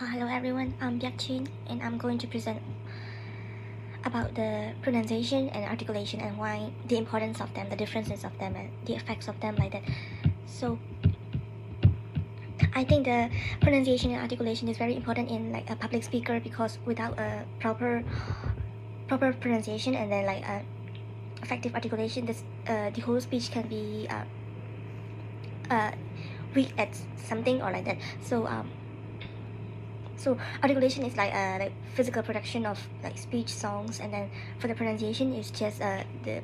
Hello everyone, I'm Biak and I'm going to present about the pronunciation and articulation and why the importance of them, the differences of them, and the effects of them like that. So I think the pronunciation and articulation is very important in like a public speaker because without a proper pronunciation and then like effective articulation, the whole speech can be weak at something or like that. So articulation is like physical production of like speech songs, and then for the pronunciation is just the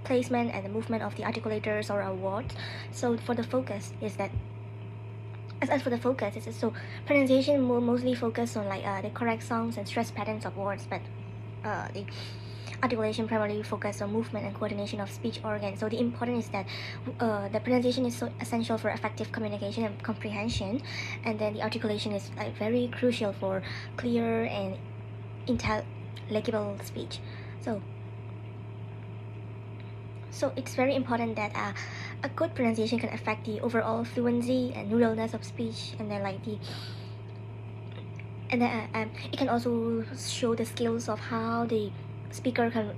placement and the movement of the articulators or our words. So for the focus is that as for the focus is so pronunciation will mostly focus on like the correct sounds and stress patterns of words, but the articulation primarily focus on movement and coordination of speech organs. So the important is that the pronunciation is so essential for effective communication and comprehension, and then the articulation is like very crucial for clear and intelligible speech. So it's very important that a good pronunciation can affect the overall fluency and neuralness of speech, and then it can also show the skills of how the speaker can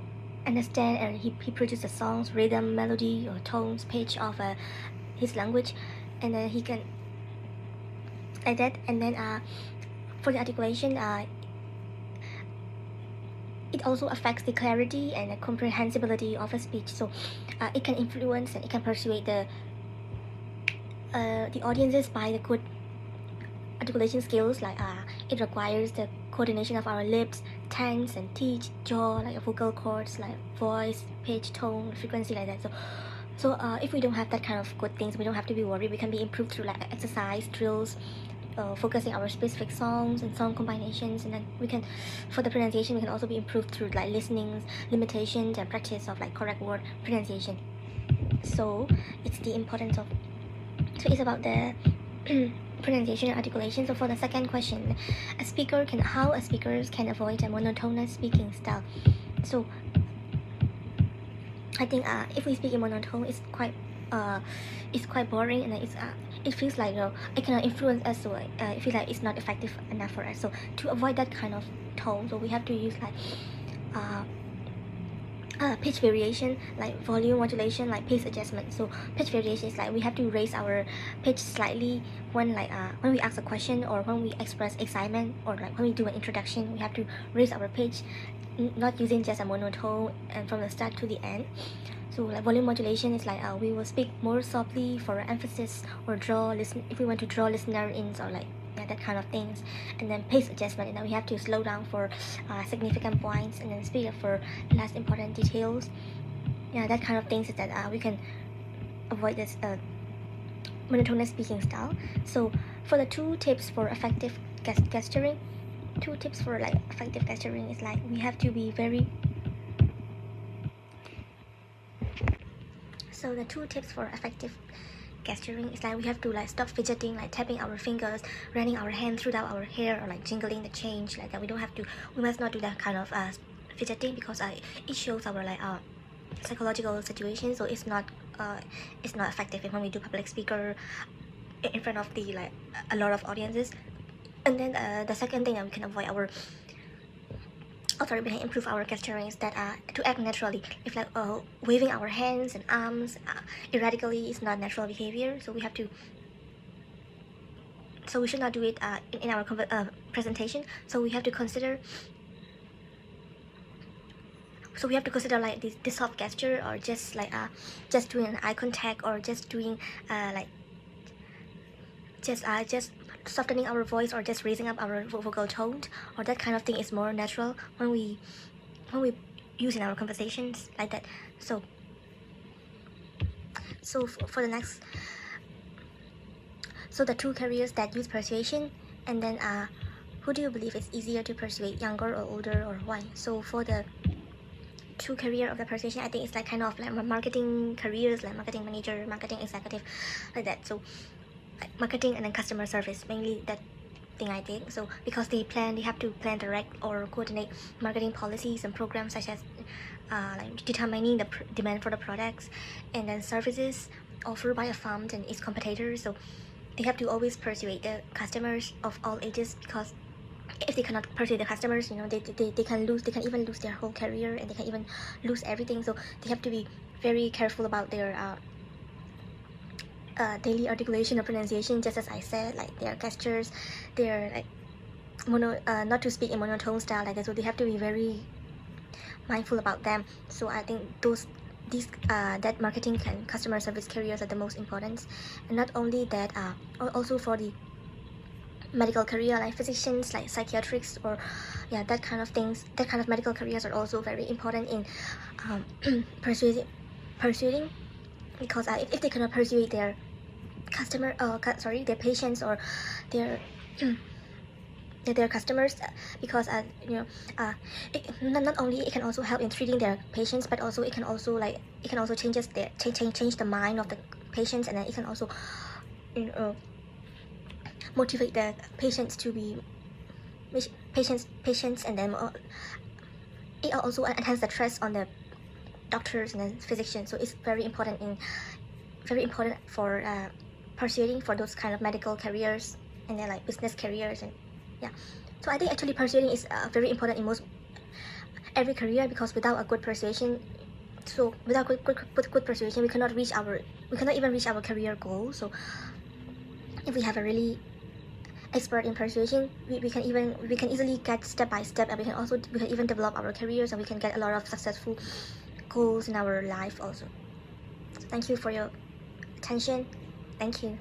understand and he produces songs, rhythm, melody, or tones, pitch of his language, and then he can like that. And then for the articulation, it also affects the clarity and the comprehensibility of a speech. So it can influence and it can persuade the audiences by the good articulation skills. Like it requires the coordination of our lips, tongues, and teeth, jaw, like vocal cords, like voice, pitch, tone, frequency, like that. So if we don't have that kind of good things, we don't have to be worried. We can be improved through like exercise, drills, focusing our specific songs and song combinations, and then we can, for the pronunciation, we can also be improved through like listening, limitations, and practice of like correct word pronunciation. So it's the importance of. So it's about the pronunciation and articulation. So for the second question, how a speaker can avoid a monotonous speaking style. So I think if we speak in monotone, it's quite boring, and it feels like it cannot influence us, so it feels like it's not effective enough for us. So to avoid that kind of tone, so we have to use like pitch variation, like volume modulation, like pace adjustment. So pitch variation is like we have to raise our pitch slightly when we ask a question, or when we express excitement, or like when we do an introduction, we have to raise our pitch, not using just a monotone and from the start to the end. So like volume modulation is like we will speak more softly for emphasis, or if we want to draw listener in, or like that kind of things. And then pace adjustment, and then we have to slow down for significant points, and then speed up for less important details. That kind of things is that we can avoid this monotonous speaking style. So for the two tips for effective gesturing, is like we have to be very. So the two tips for effective gesturing is like we have to like stop fidgeting, like tapping our fingers, running our hand through our hair, or like jingling the change like that. We must not do that kind of fidgeting, because it shows our like psychological situation. So it's not effective when we do public speaker in front of the like a lot of audiences. And then the second thing that we can avoid we can improve our gesturing is that to act naturally. If like waving our hands and arms erratically is not natural behavior, so we should not do it in our presentation. So we have to consider like this soft gesture, or just like just doing an eye contact, or just doing like just softening our voice, or just raising up our vocal tone, or that kind of thing is more natural when we use in our conversations like that. So for the next, so the two careers that use persuasion, and then who do you believe is easier to persuade, younger or older, or why? So for the two career of the persuasion, I think it's like kind of like marketing careers, like marketing manager, marketing executive, like that. So like marketing and then customer service, mainly that thing I think. So because they have to plan, direct, or coordinate marketing policies and programs, such as like determining the demand for the products and then services offered by a firm and its competitors. So they have to always persuade the customers of all ages, because if they cannot persuade the customers, you know, they can lose, they can even lose their whole career, and they can even lose everything. So they have to be very careful about their daily articulation or pronunciation, just as I said, like their gestures, their like not to speak in monotone style like that. So they have to be very mindful about them. So I think these that marketing and customer service careers are the most important. And not only that, also for the medical career, like physicians, like psychiatrists, or yeah, that kind of things, that kind of medical careers are also very important in persuading, because if they cannot persuade their customer, their patients, or their their customers, because not only it can also help in treating their patients, but also it can also change the mind of the patients, and then it can also motivate the patients to be patients, and then it also enhance the trust on the doctors and then physicians. So it's very important for persuading for those kind of medical careers, and then like business careers. And yeah, so I think actually persuading is very important in most every career, because without a good persuasion, without good persuasion, we cannot even reach our career goal. So if we have a really expert in persuasion, we can easily get step by step, and we can even develop our careers, and we can get a lot of successful goals in our life also. So thank you for your attention. Thank you.